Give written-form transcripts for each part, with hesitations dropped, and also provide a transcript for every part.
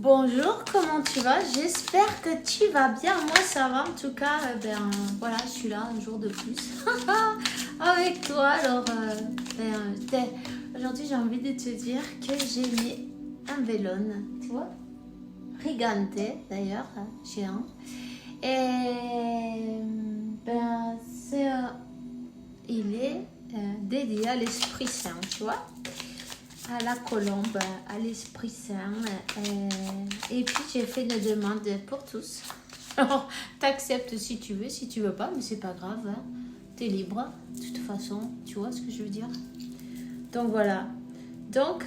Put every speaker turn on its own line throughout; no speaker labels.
Bonjour, comment tu vas? J'espère que tu vas bien. Moi, ça va. En tout cas, voilà, je suis là un jour de plus avec toi. Alors, aujourd'hui, j'ai envie de te dire que j'ai mis un vélone, tu vois, gigante d'ailleurs, géant. Et il est dédié à l'Esprit Saint, tu vois, à la colombe, à l'Esprit Saint. Et puis j'ai fait une demande pour tous. Alors, t'acceptes si tu veux, si tu veux pas, mais c'est pas grave, hein. T'es libre, de toute façon, tu vois ce que je veux dire. Donc voilà. Donc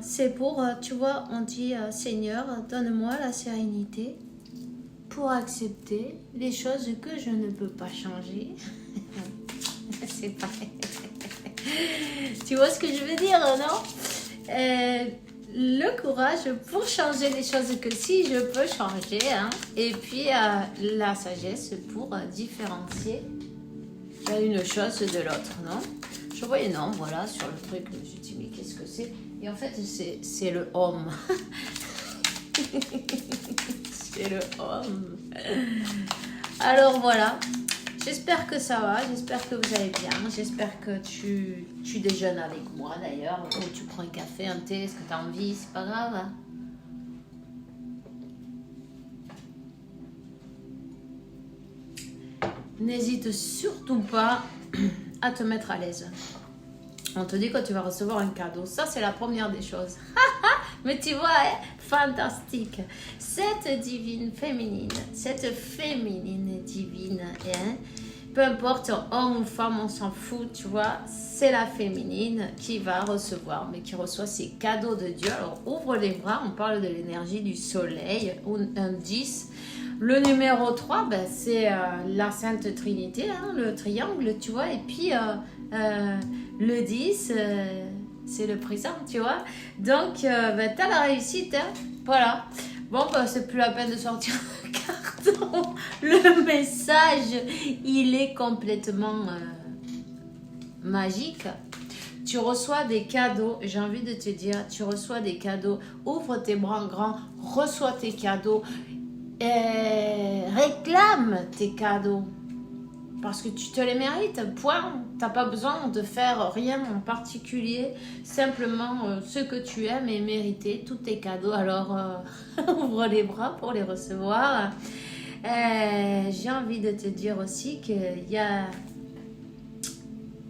c'est pour, tu vois, on dit Seigneur, donne-moi la sérénité pour accepter les choses que je ne peux pas changer. C'est pareil. Tu vois ce que je veux dire, non? Le courage pour changer les choses que si je peux changer, hein. Et puis la sagesse pour différencier une chose de l'autre, non? Je voyais non, voilà, sur le truc, je me suis dit, mais qu'est-ce que c'est? Et en fait, c'est le homme. C'est le homme. Alors voilà. J'espère que ça va, j'espère que vous allez bien, j'espère que tu déjeunes avec moi d'ailleurs, ou tu prends un café, un thé, ce que tu as envie, c'est pas grave. Hein. N'hésite surtout pas à te mettre à l'aise. On te dit que tu vas recevoir un cadeau, ça c'est la première des choses. Mais tu vois, hein, fantastique. Cette divine féminine, cette féminine divine, hein, peu importe homme ou femme, on s'en fout, tu vois, c'est la féminine qui va recevoir, mais qui reçoit ces cadeaux de Dieu. Alors ouvre les bras, on parle de l'énergie du soleil, un 10. Le numéro 3, c'est la Sainte Trinité, hein, le triangle, tu vois, et puis le 10... c'est le présent, tu vois. Donc, t'as la réussite, hein. Voilà. Bon, c'est plus la peine de sortir un carton. Le message, il est complètement magique. Tu reçois des cadeaux. J'ai envie de te dire, tu reçois des cadeaux. Ouvre tes bras grands, reçois tes cadeaux. Réclame tes cadeaux. Parce que tu te les mérites, point. T'as pas besoin de faire rien en particulier. Simplement, ce que tu aimes est mérité. Tous tes cadeaux, alors ouvre les bras pour les recevoir. J'ai envie de te dire aussi qu'il y a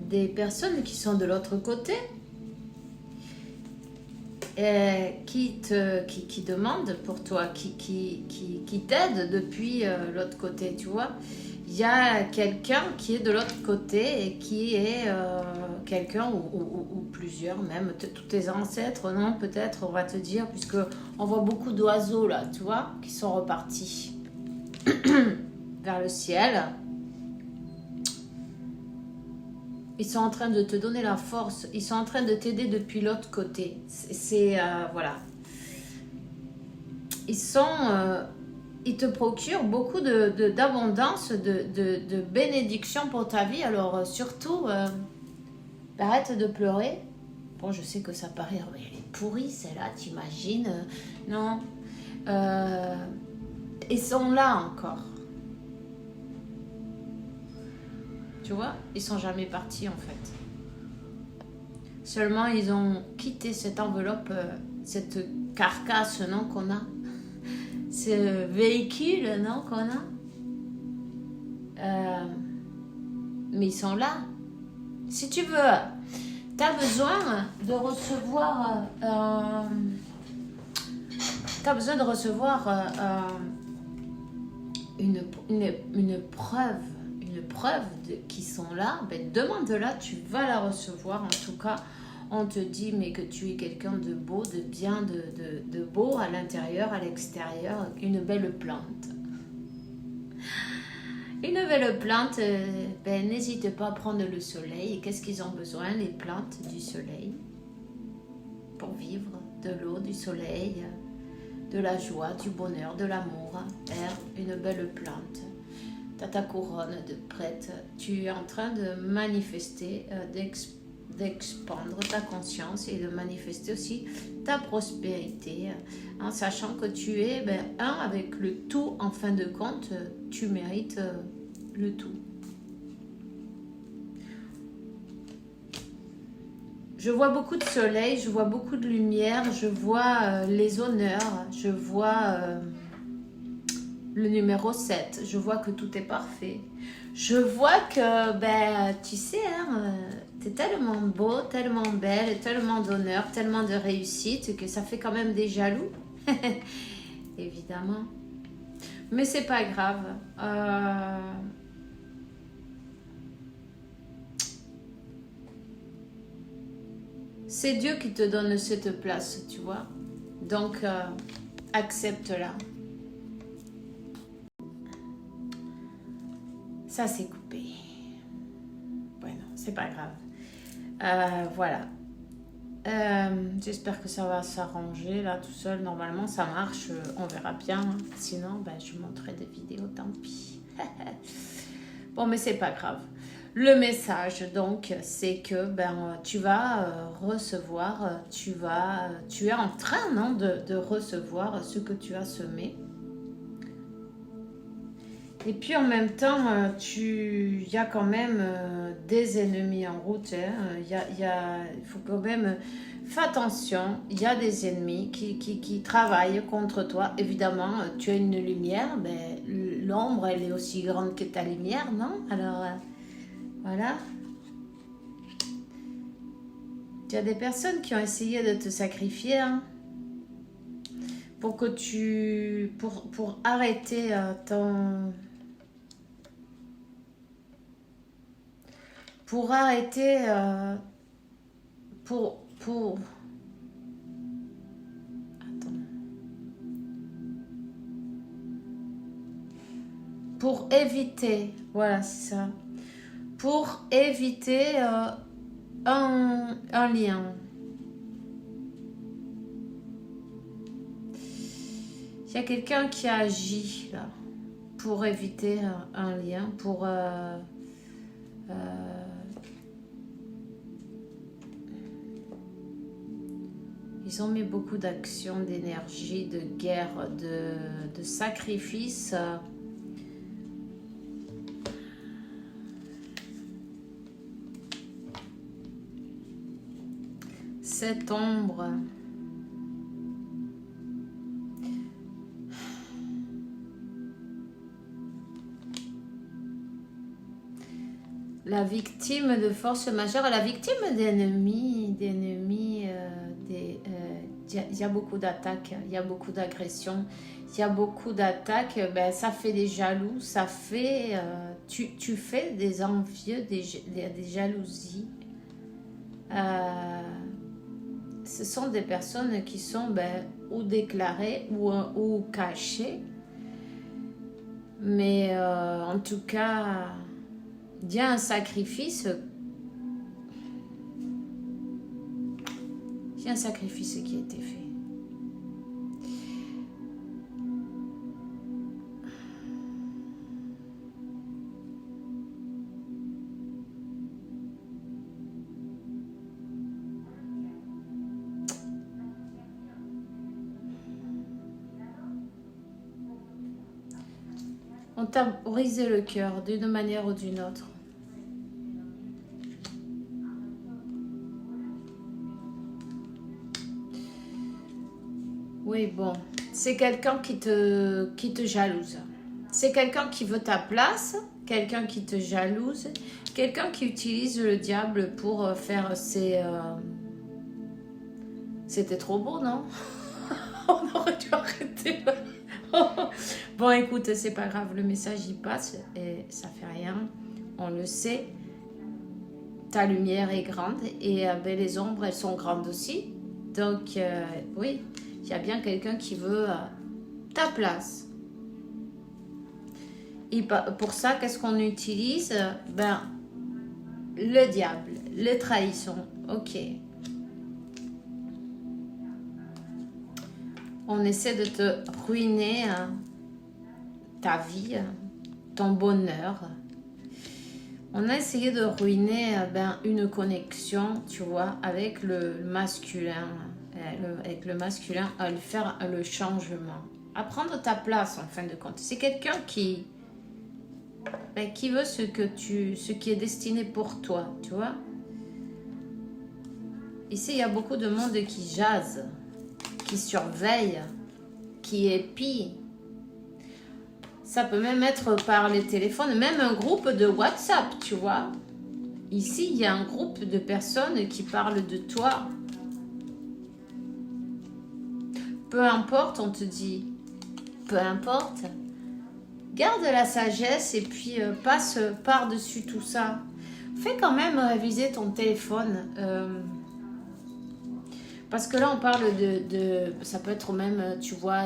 des personnes qui sont de l'autre côté. Qui demandent pour toi, qui t'aident depuis l'autre côté, tu vois. Il y a quelqu'un qui est de l'autre côté et qui est quelqu'un ou plusieurs même, tous tes ancêtres, non, peut-être, on va te dire, puisque on voit beaucoup d'oiseaux là, tu vois, qui sont repartis vers le ciel. Ils sont en train de te donner la force, ils sont en train de t'aider depuis l'autre côté. Voilà. Ils te procurent beaucoup d'abondance, de bénédiction pour ta vie. Alors surtout, arrête de pleurer. Bon, je sais que ça paraît, mais elle est pourrie celle-là, t'imagines? Non. Ils sont là encore. Tu vois, ils sont jamais partis en fait. Seulement, ils ont quitté cette enveloppe, cette carcasse, non, qu'on a. Ce véhicule, non, qu'on a. Mais ils sont là. Si tu veux, tu as besoin de recevoir... une preuve. Une preuve qu'ils sont là. Demande-la, tu vas la recevoir. En tout cas, on te dit mais que tu es quelqu'un de beau, de bien, de beau à l'intérieur, à l'extérieur, une belle plante. Une belle plante, n'hésite pas à prendre le soleil. Et qu'est-ce qu'ils ont besoin, les plantes, du soleil? Pour vivre, de l'eau, du soleil, de la joie, du bonheur, de l'amour. Une belle plante. Tu as ta couronne de prête. Tu es en train de manifester, d'expandre ta conscience et de manifester aussi ta prospérité, en sachant que tu es un avec le tout. En fin de compte, tu mérites le tout. Je vois beaucoup de soleil, je vois beaucoup de lumière, je vois les honneurs, je vois le numéro 7, je vois que tout est parfait. Je vois que, tu sais, t'es tellement beau, tellement belle, tellement d'honneur, tellement de réussite que ça fait quand même des jaloux. Évidemment. Mais c'est pas grave. C'est Dieu qui te donne cette place, tu vois. Donc, accepte-la. Ça, c'est coupé. Ouais, non, c'est pas grave. Voilà. J'espère que ça va s'arranger là tout seul. Normalement, ça marche. On verra bien. Sinon, je montrerai des vidéos, tant pis. Bon, mais c'est pas grave. Le message, donc, c'est que tu vas recevoir, tu es en train, non, de recevoir ce que tu as semé. Et puis en même temps, il y a quand même des ennemis en route. Il faut quand même faire attention. Il y a des ennemis qui travaillent contre toi. Évidemment, tu as une lumière, mais l'ombre, elle est aussi grande que ta lumière, non? Alors, voilà. Il y a des personnes qui ont essayé de te sacrifier, hein, pour que pour arrêter pour arrêter, attends, pour éviter, voilà, c'est ça, pour éviter un lien. Il y a quelqu'un qui a agi là pour éviter un lien, pour ils ont mis beaucoup d'actions, d'énergie, de guerre, de sacrifice. Cette ombre. La victime de force majeure, la victime d'ennemis, il y a beaucoup d'attaques, il y a beaucoup d'agressions, il y a beaucoup d'attaques, ça fait des jaloux, ça fait, tu fais des envieux, des jalousies. Ce sont des personnes qui sont ou déclarées ou cachées, mais en tout cas, il y a un sacrifice. Il y a un sacrifice qui a été fait. On t'a brisé le cœur d'une manière ou d'une autre. Oui, bon, c'est quelqu'un qui te jalouse. C'est quelqu'un qui veut ta place, quelqu'un qui te jalouse, quelqu'un qui utilise le diable pour faire ses... C'était trop beau, non? On aurait dû arrêter. Bon, écoute, c'est pas grave, le message il passe et ça fait rien. On le sait. Ta lumière est grande et les ombres, elles sont grandes aussi. Donc, oui, il y a bien quelqu'un qui veut ta place. Et pour ça, qu'est-ce qu'on utilise? Le diable, les trahisons. Ok. On essaie de te ruiner ta vie, ton bonheur. On a essayé de ruiner une connexion, tu vois, avec le masculin. Avec le masculin, à lui faire le changement. À prendre ta place, en fin de compte. C'est quelqu'un qui veut ce qui est destiné pour toi, tu vois. Ici, il y a beaucoup de monde qui jase, qui surveille, qui épie. Ça peut même être par les téléphones, même un groupe de WhatsApp, tu vois. Ici, il y a un groupe de personnes qui parlent de toi. Peu importe, on te dit. Peu importe. Garde la sagesse et puis passe par-dessus tout ça. Fais quand même réviser ton téléphone. Parce que là, on parle ça peut être même, tu vois,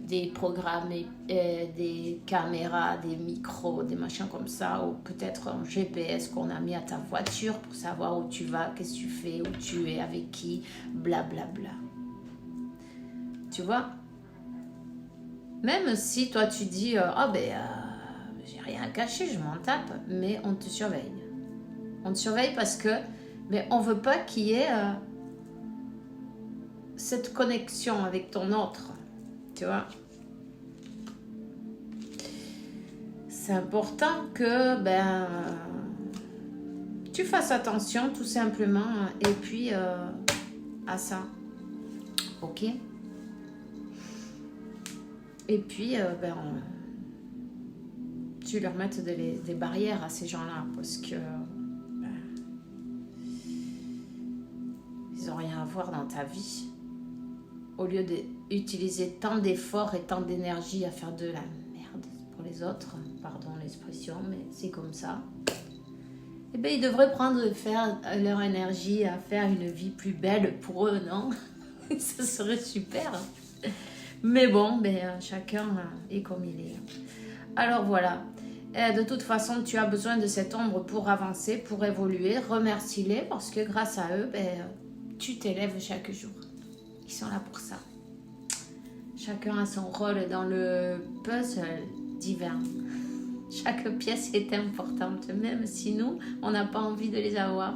des programmes, des caméras, des micros, des machins comme ça, ou peut-être un GPS qu'on a mis à ta voiture pour savoir où tu vas, qu'est-ce que tu fais, où tu es, avec qui, blablabla. Bla, bla. Tu vois? Même si toi, tu dis, j'ai rien à cacher, je m'en tape, mais on te surveille. On te surveille parce que, mais on veut pas qu'il y ait... cette connexion avec ton autre, tu vois. C'est important que tu fasses attention tout simplement et puis à ça, ok. Et puis tu leur mettes des barrières à ces gens-là parce que ils n'ont rien à voir dans ta vie. Au lieu d'utiliser tant d'efforts et tant d'énergie à faire de la merde pour les autres, pardon l'expression, mais c'est comme ça, eh bien, ils devraient faire leur énergie à faire une vie plus belle pour eux, non? Ça serait super. Mais bon, chacun est comme il est. Alors voilà. De toute façon, tu as besoin de cette ombre pour avancer, pour évoluer. Remercie-les parce que grâce à eux, tu t'élèves chaque jour. Ils sont là pour ça. Chacun a son rôle dans le puzzle divin. Chaque pièce est importante, même si nous, on n'a pas envie de les avoir.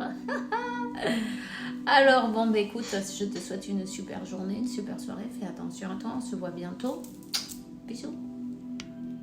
Alors, écoute, je te souhaite une super journée, une super soirée. Fais attention à toi, on se voit bientôt. Bisous.